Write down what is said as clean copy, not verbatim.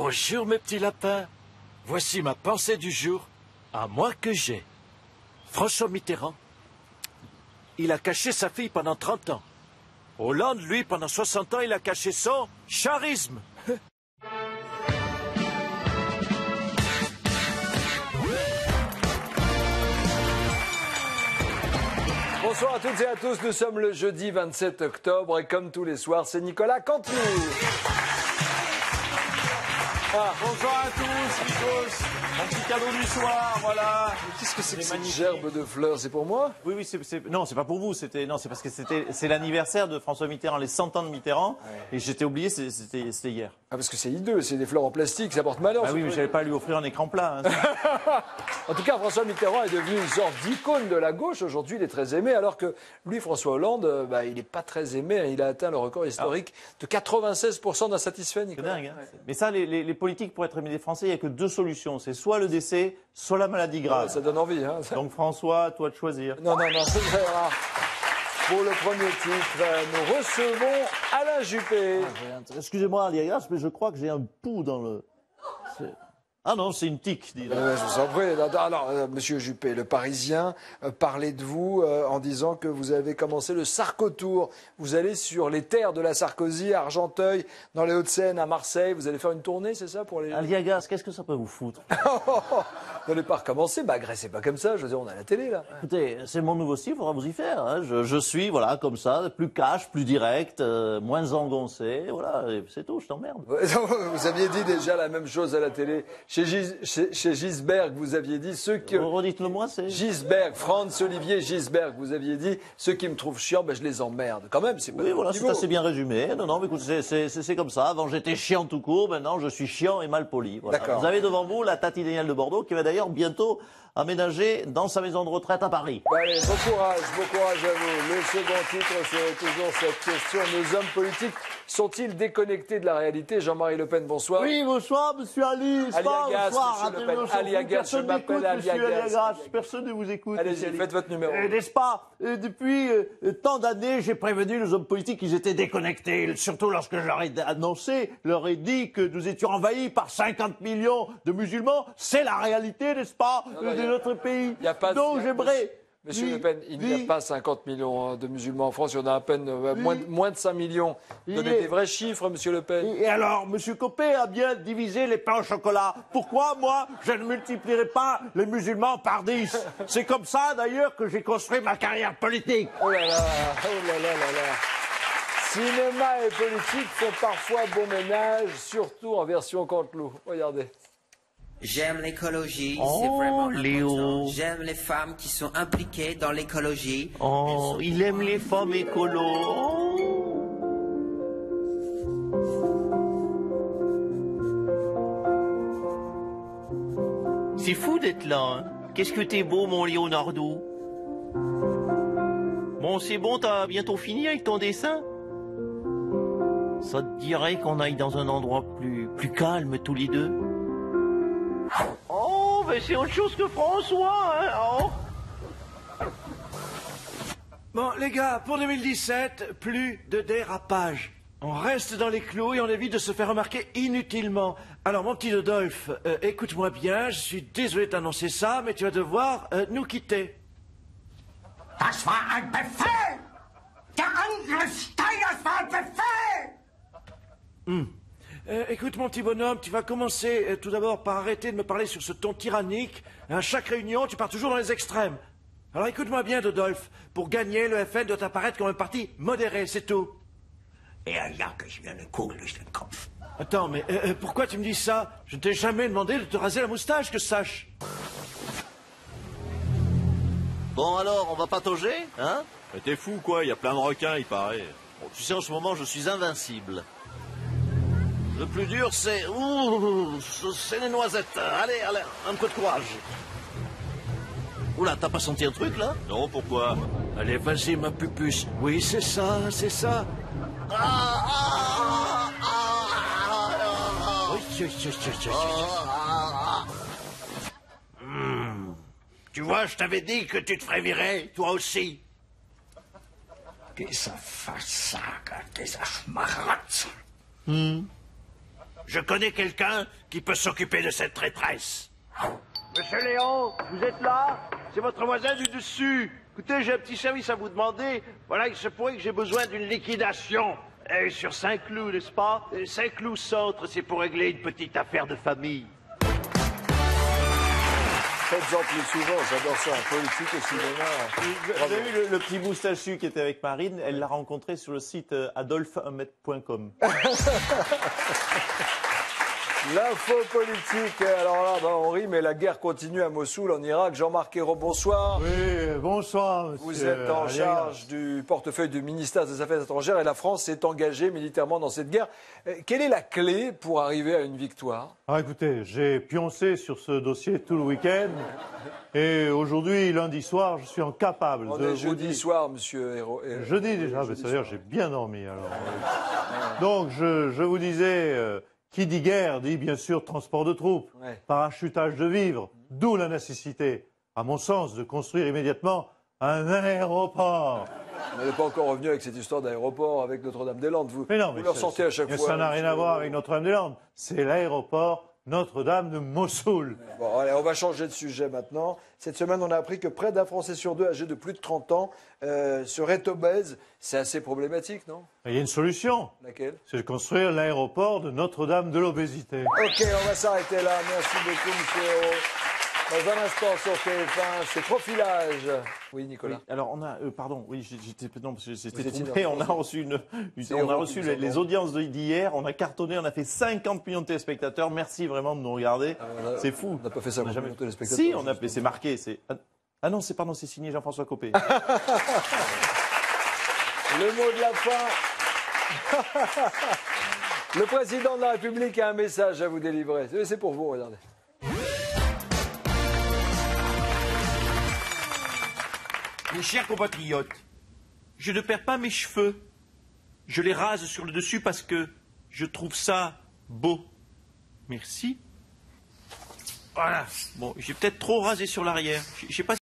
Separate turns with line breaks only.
Bonjour mes petits lapins. Voici ma pensée du jour. À moi que j'ai. François Mitterrand, il a caché sa fille pendant 30 ans. Hollande, lui, pendant 60 ans, il a caché son charisme.
Bonsoir à toutes et à tous, nous sommes le jeudi 27 octobre et comme tous les soirs, c'est Nicolas Canteloup.
Bonsoir à tous, Nikos. Mon petit cadeau du soir, voilà.
Qu'est-ce que c'est que cette gerbe de fleurs? C'est pour moi?
Oui, non, c'est pas pour vous. C'est parce que c'est l'anniversaire de François Mitterrand, les 100 ans de Mitterrand, et j'étais oublié, c'était hier.
Ah, parce que c'est hideux, c'est des fleurs en plastique, ça porte malheur.
Ah oui, mais j'allais pas lui offrir un écran plat. Hein.
En tout cas, François Mitterrand est devenu une sorte d'icône de la gauche. Aujourd'hui, il est très aimé, alors que lui, François Hollande, il n'est pas très aimé. Il a atteint le record historique de 96% d'insatisfaits, Nicolas.
C'est dingue. Hein. Mais ça, les politiques, pour être aimés des Français, il n'y a que deux solutions. C'est soit le décès, soit la maladie grave.
Ça donne envie. Hein,
Donc François, toi de choisir.
Non. Pour le premier titre, nous recevons Alain Juppé.
Excusez-moi, Aliagas, mais je crois que j'ai un pouls dans le...
Ah non, c'est une tique, dis donc.
Je vous en prie. Alors, Monsieur Juppé, le Parisien parlait de vous en disant que vous avez commencé le Sarkotour. Vous allez sur les terres de la Sarkozy, à Argenteuil, dans les Hauts-de-Seine, à Marseille. Vous allez faire une tournée, c'est ça pour les...
Aliagas, qu'est-ce que ça peut vous foutre?
Vous n'allez pas recommencer, agressez pas comme ça. Je veux dire, on a la télé, là.
Écoutez, c'est mon nouveau style, il faudra vous y faire. Hein. Je suis, voilà, comme ça, plus cash, plus direct, moins engoncé, voilà, c'est tout, je t'emmerde.
Vous aviez dit déjà la même chose à la télé. Chez Gisberg, vous aviez dit ceux que...
Redites-le-moi, c'est...
Gisberg, Franz-Olivier Gisberg, vous aviez dit ceux qui me trouvent chiant, je les emmerde. Quand même, c'est pas...
Oui, voilà, c'est assez bien résumé. Non, mais écoute, c'est comme ça. Avant, j'étais chiant tout court, maintenant, je suis chiant et mal poli. Voilà. Vous avez devant vous la Tati Daniel de Bordeaux, qui va d'ailleurs bientôt aménager dans sa maison de retraite à Paris.
Allez, bon courage à vous. Le second titre, c'est toujours cette question. Nos hommes politiques sont-ils déconnectés de la réalité? Jean-Marie Le Pen, bonsoir.
Oui, bonsoir, monsieur Ali.
Aliagas,
Bonsoir,
monsieur Le Pen. Aliagas, je m'appelle Aliagas.
Personne ne vous écoute.
Allez-y, faites votre numéro.
N'est-ce pas? Depuis tant d'années, j'ai prévenu les hommes politiques qu'ils étaient déconnectés. Surtout lorsque je leur ai annoncé, leur ai dit que nous étions envahis par 50 millions de musulmans. C'est la réalité, n'est-ce pas, de notre pays. Donc j'aimerais...
Monsieur Le Pen, il n'y a pas 50 millions de musulmans en France, il y en a à peine moins de 5 millions. Donnez des vrais chiffres, Monsieur Le Pen.
Et alors, Monsieur Copé a bien divisé les pains au chocolat. Pourquoi, moi, je ne multiplierai pas les musulmans par 10? C'est comme ça, d'ailleurs, que j'ai construit ma carrière politique.
Oh là là. Cinéma et politique font parfois bon ménage, surtout en version Canteloup. Regardez.
J'aime l'écologie, c'est
Oh,
vraiment
Léo.
important. J'aime les femmes qui sont impliquées dans l'écologie.
Oh, il aime les femmes écolos. Oh. C'est fou d'être là, hein. Qu'est-ce que t'es beau, mon Leonardo. Bon, c'est bon, t'as bientôt fini avec ton dessin? Ça te dirait qu'on aille dans un endroit plus calme tous les deux? Oh, mais c'est autre chose que François, hein. Oh.
Bon, les gars, pour 2017, plus de dérapage. On reste dans les clous et on évite de se faire remarquer inutilement. Alors, mon petit Rodolphe, écoute-moi bien, je suis désolé de t'annoncer ça, mais tu vas devoir nous quitter.
Das war ein Befehl! Der Angriff Steiners war ein Befehl!
Écoute, mon petit bonhomme, tu vas commencer tout d'abord par arrêter de me parler sur ce ton tyrannique. À chaque réunion, tu pars toujours dans les extrêmes. Alors écoute-moi bien, Rodolphe. Pour gagner, le FN doit apparaître comme un parti modéré, c'est tout.
jage ich mir eine Kugel durch den Kopf.
Attends, mais pourquoi tu me dis ça? Je ne t'ai jamais demandé de te raser la moustache, que sache.
Bon alors, on va patauger, hein?
Mais t'es fou, quoi, il y a plein de requins, il paraît.
Bon, tu sais, en ce moment, je suis invincible. Le plus dur, c'est... Ouh, c'est les noisettes. Allez, un peu de courage. Oula, t'as pas senti un truc, là?
Non, pourquoi?
Allez, vas-y, ma pupuce. Oui, c'est ça, c'est ça.
Tu vois, je t'avais dit que tu te ferais virer, toi aussi.
Dieser Versager, dieser Schmarotzer.
Je connais quelqu'un qui peut s'occuper de cette traîtresse.
Monsieur Léon, vous êtes là? C'est votre voisin du dessus. Écoutez, j'ai un petit service à vous demander. Voilà, il se pourrait que j'ai besoin d'une liquidation. Sur Saint-Cloud, n'est-ce pas? Saint-Cloud Centre, c'est pour régler une petite affaire de famille.
Faites-en plus souvent, j'adore ça, politique au cinéma.
Vous avez vu le petit moustachu qui était avec Marine, elle l'a rencontré sur le site adolphe1m.com.
L'info politique, alors là, on rit, mais la guerre continue à Mossoul, en Irak. Jean-Marc Ayrault, bonsoir.
Oui, bonsoir, monsieur.
Vous êtes en charge du portefeuille du ministère des Affaires étrangères et la France s'est engagée militairement dans cette guerre. Quelle est la clé pour arriver à une victoire?
Ah, écoutez, j'ai pioncé sur ce dossier tout le week-end et aujourd'hui, lundi soir, je suis incapable
On
de
est
vous
jeudi
dire...
soir, monsieur Ayrault.
Jeudi déjà, mais c'est-à-dire j'ai bien dormi alors. Donc, je vous disais... Qui dit guerre dit bien sûr transport de troupes, parachutage de vivres, d'où la nécessité, à mon sens, de construire immédiatement un aéroport.
Vous n'êtes pas encore revenu avec cette histoire d'aéroport avec Notre-Dame-des-Landes. Vous le ressortez à chaque fois.
Ça n'a rien à voir avec Notre-Dame-des-Landes. C'est l'aéroport Notre-Dame de Mossoul.
Bon, allez, on va changer de sujet maintenant. Cette semaine, on a appris que près d'un Français sur deux âgé de plus de 30 ans serait obèse. C'est assez problématique, non?
Il y a une solution.
Laquelle?
C'est de construire l'aéroport de Notre-Dame de l'obésité.
Ok, on va s'arrêter là. Merci beaucoup, monsieur Ayrault. Dans un instant sur TF1, c'est Profilage. Oui, Nicolas.
Oui, alors on a, pardon, oui, j'étais
Vous étiez
trompé.
dans-
On a reçu les audiences d'hier. On a cartonné. On a fait 50 millions de téléspectateurs. Merci vraiment de nous regarder. C'est fou.
On n'a pas fait ça
On a
pour
jamais-
les téléspectateurs.
Si, on a fait. C'est marqué. Ah non, c'est signé Jean-François Copé.
Le mot de la fin. Le président de la République a un message à vous délivrer. C'est pour vous, regardez.
Mes chers compatriotes, je ne perds pas mes cheveux. Je les rase sur le dessus parce que je trouve ça beau. Merci. Voilà. Bon, j'ai peut-être trop rasé sur l'arrière. Je sais pas